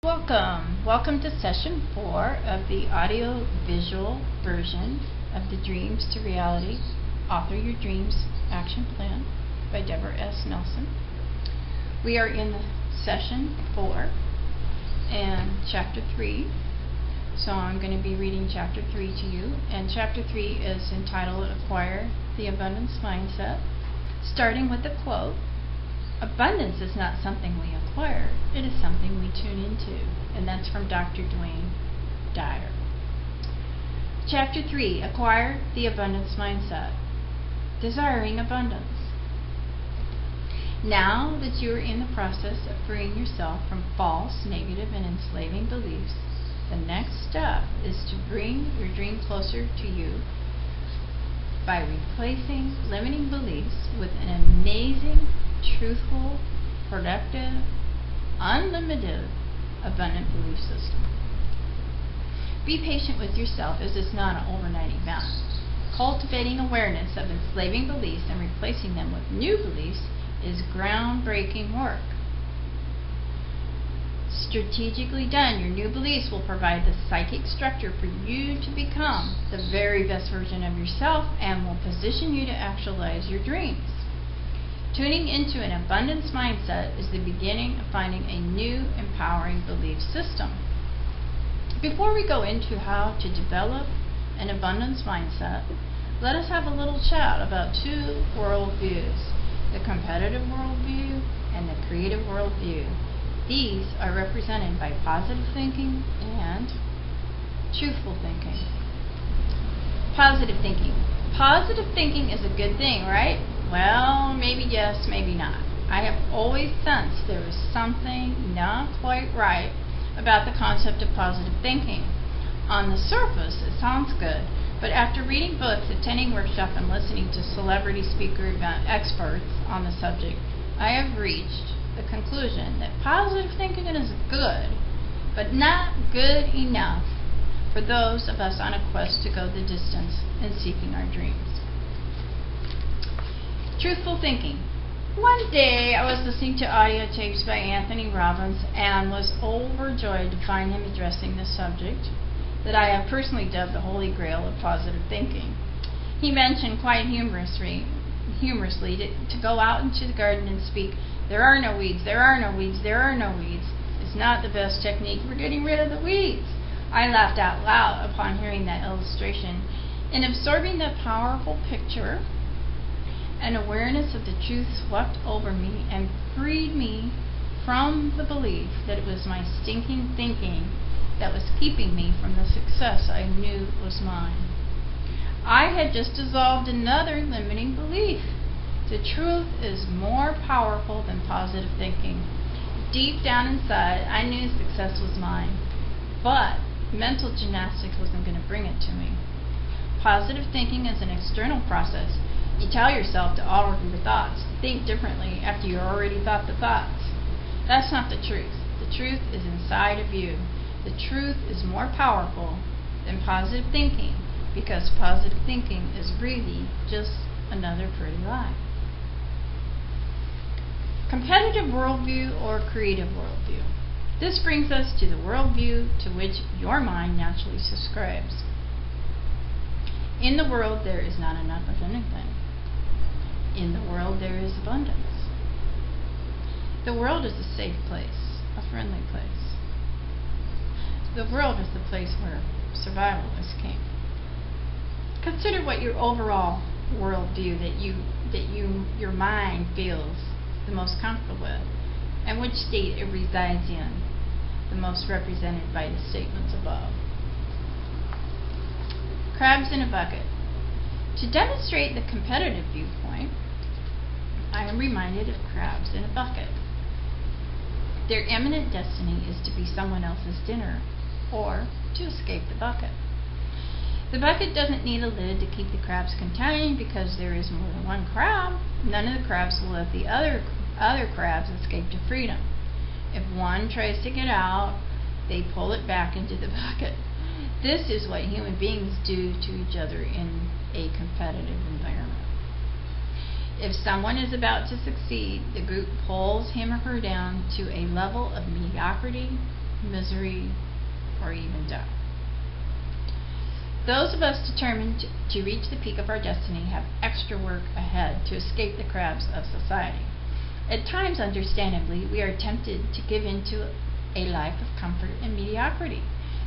Welcome to session 4 of the audio-visual version of the Dreams to Reality Author Your Dreams Action Plan by Deborah S. Nelson. We are in session 4 and chapter 3, so I'm going to be reading chapter 3 to you, and chapter 3 is entitled Acquire the Abundance Mindset, starting with a quote. Abundance is not something we acquire, it is something we tune into. And that's from Dr. Dwayne Dyer. Chapter 3, Acquire the Abundance Mindset. Desiring abundance. Now that you are in the process of freeing yourself from false, negative, and enslaving beliefs, the next step is to bring your dream closer to you by replacing limiting beliefs with an amazing, truthful, productive, unlimited, abundant belief system. Be patient with yourself, as it's not an overnight event. Cultivating awareness of enslaving beliefs and replacing them with new beliefs is groundbreaking work. Strategically done, your new beliefs will provide the psychic structure for you to become the very best version of yourself and will position you to actualize your dreams. Tuning into an abundance mindset is the beginning of finding a new, empowering belief system. Before we go into how to develop an abundance mindset, let us have a little chat about two worldviews, the competitive worldview and the creative worldview. These are represented by positive thinking and truthful thinking. Positive thinking. Positive thinking is a good thing, right? Well, maybe yes, maybe not. I have always sensed there was something not quite right about the concept of positive thinking. On the surface, it sounds good, but after reading books, attending workshops, and listening to celebrity speaker event experts on the subject, I have reached the conclusion that positive thinking is good, but not good enough for those of us on a quest to go the distance in seeking our dreams. Truthful thinking. One day I was listening to audio tapes by Anthony Robbins and was overjoyed to find him addressing the subject that I have personally dubbed the holy grail of positive thinking. He mentioned quite humorously to go out into the garden and speak, "There are no weeds, there are no weeds, there are no weeds," is not the best technique for getting rid of the weeds. I laughed out loud upon hearing that illustration. In absorbing that powerful picture, an awareness of the truth swept over me and freed me from the belief that it was my stinking thinking that was keeping me from the success I knew was mine. I had just dissolved another limiting belief. The truth is more powerful than positive thinking. Deep down inside, I knew success was mine, but mental gymnastics wasn't going to bring it to me. Positive thinking is an external process. You tell yourself to alter your thoughts, think differently after you already thought the thoughts. That's not the truth. The truth is inside of you. The truth is more powerful than positive thinking because positive thinking is really just another pretty lie. Competitive worldview or creative worldview. This brings us to the worldview to which your mind naturally subscribes. In the world, there is not enough of anything. In the world, there is abundance. The world is a safe place, a friendly place. The world is the place where survival is king. Consider what your overall worldview that your mind feels the most comfortable with, and which state it resides in, the most represented by the statements above. Crabs in a bucket. To demonstrate the competitive viewpoint, I am reminded of crabs in a bucket. Their imminent destiny is to be someone else's dinner or to escape the bucket. The bucket doesn't need a lid to keep the crabs contained because there is more than one crab. None of the crabs will let the other crabs escape to freedom. If one tries to get out, they pull it back into the bucket. This is what human beings do to each other in a competitive environment. If someone is about to succeed, the group pulls him or her down to a level of mediocrity misery, or even death. Those of us determined to reach the peak of our destiny have extra work ahead to escape the crabs of society. At times, understandably, we are tempted to give in to a life of comfort and mediocrity.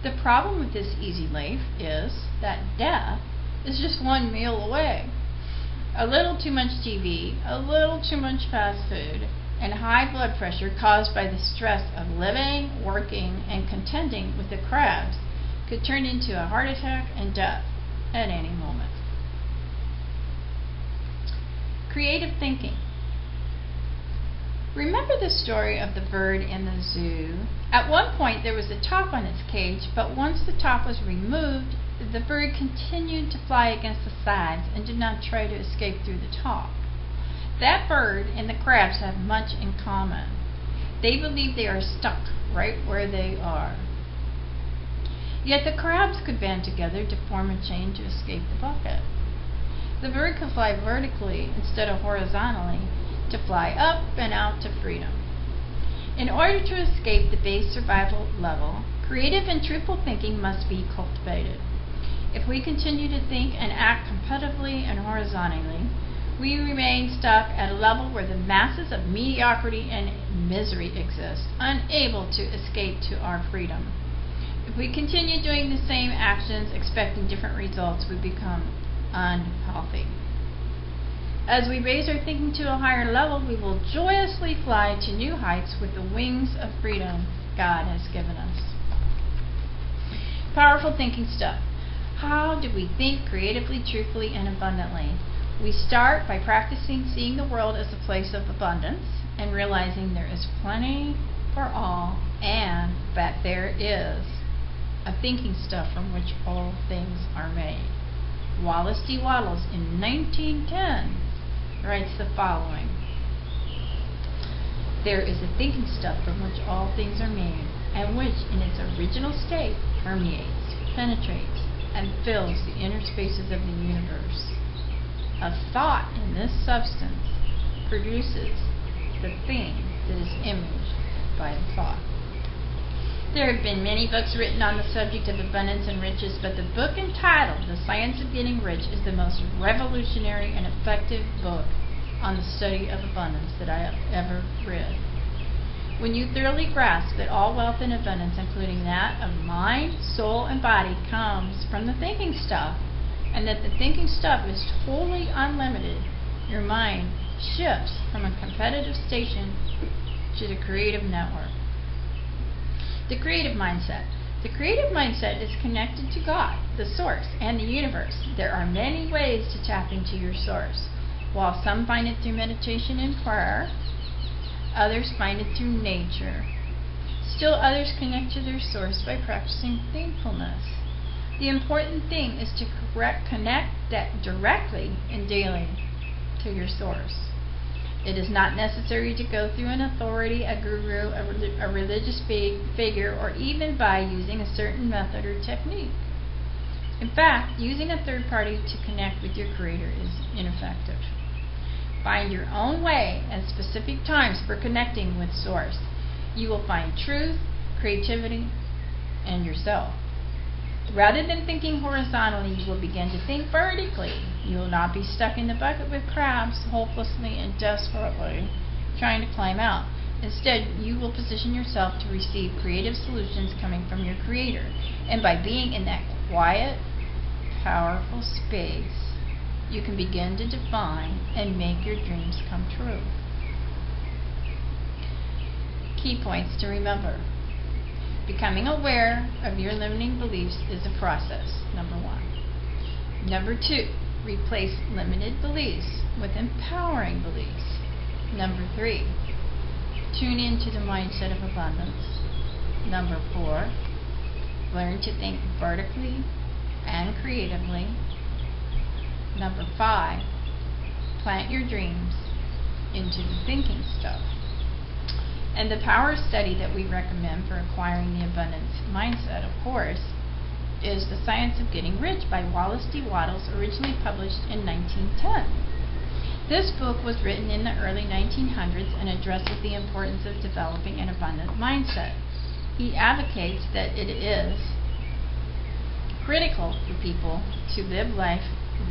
The problem with this easy life is that death is just one meal away. A little too much TV, a little too much fast food, and high blood pressure caused by the stress of living, working, and contending with the crabs could turn into a heart attack and death at any moment. Creative thinking. Remember the story of the bird in the zoo? At one point there was a top on its cage, but once the top was removed, the bird continued to fly against the sides and did not try to escape through the top. That bird and the crabs have much in common. They believe they are stuck right where they are. Yet the crabs could band together to form a chain to escape the bucket. The bird could fly vertically instead of horizontally to fly up and out to freedom. In order to escape the base survival level, creative and truthful thinking must be cultivated. If we continue to think and act competitively and horizontally, we remain stuck at a level where the masses of mediocrity and misery exist, unable to escape to our freedom. If we continue doing the same actions, expecting different results, we become unhealthy. As we raise our thinking to a higher level, we will joyously fly to new heights with the wings of freedom God has given us. Powerful thinking stuff. How do we think creatively, truthfully, and abundantly? We start by practicing seeing the world as a place of abundance and realizing there is plenty for all and that there is a thinking stuff from which all things are made. Wallace D. Wattles in 1910 writes the following: there is a thinking stuff from which all things are made, and which in its original state permeates, penetrates, and fills the inner spaces of the universe. A thought in this substance produces the thing that is imaged by the thought. There have been many books written on the subject of abundance and riches, but the book entitled The Science of Getting Rich is the most revolutionary and effective book on the study of abundance that I have ever read. When you thoroughly grasp that all wealth and abundance, including that of mind, soul, and body, comes from the thinking stuff, and that the thinking stuff is totally unlimited, your mind shifts from a competitive station to the creative network. The creative mindset. The creative mindset is connected to God, the source, and the universe. There are many ways to tap into your source. While some find it through meditation and prayer, others find it through nature. Still others connect to their source by practicing thankfulness. The important thing is to connect that directly and daily to your source. It is not necessary to go through an authority, a guru, a religious figure, or even by using a certain method or technique. In fact, using a third party to connect with your Creator is ineffective. Find your own way and specific times for connecting with Source. You will find truth, creativity, and yourself. Rather than thinking horizontally, you will begin to think vertically. You will not be stuck in the bucket with crabs, hopelessly and desperately trying to climb out. Instead, you will position yourself to receive creative solutions coming from your Creator. And by being in that quiet, powerful space, you can begin to define and make your dreams come true. Key points to remember. Becoming aware of your limiting beliefs is a process, number 1. Number 2, replace limited beliefs with empowering beliefs. Number 3, tune into the mindset of abundance. Number 4, learn to think vertically and creatively. Number 5, plant your dreams into the thinking stuff. And the power study that we recommend for acquiring the abundance mindset, of course, is The Science of Getting Rich by Wallace D. Wattles, originally published in 1910. This book was written in the early 1900s and addresses the importance of developing an abundant mindset. he advocates that it is critical for people to live life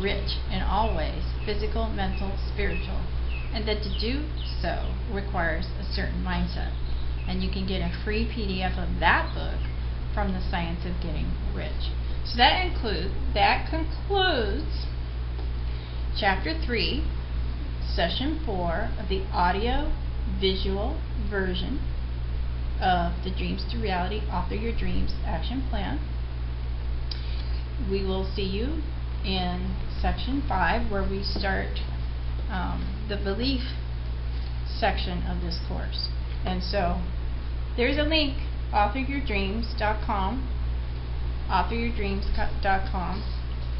rich in all ways, physical, mental, spiritual, and that to do so requires a certain mindset. And you can get a free PDF of that book from the Science of Getting Rich. So that concludes Chapter 3, Session 4 of the audio-visual version of the Dreams to Reality Author Your Dreams Action Plan. We will see you in Section 5, where we start the belief section of this course. And so there's a link, authoryourdreams.com, authoryourdreams.com.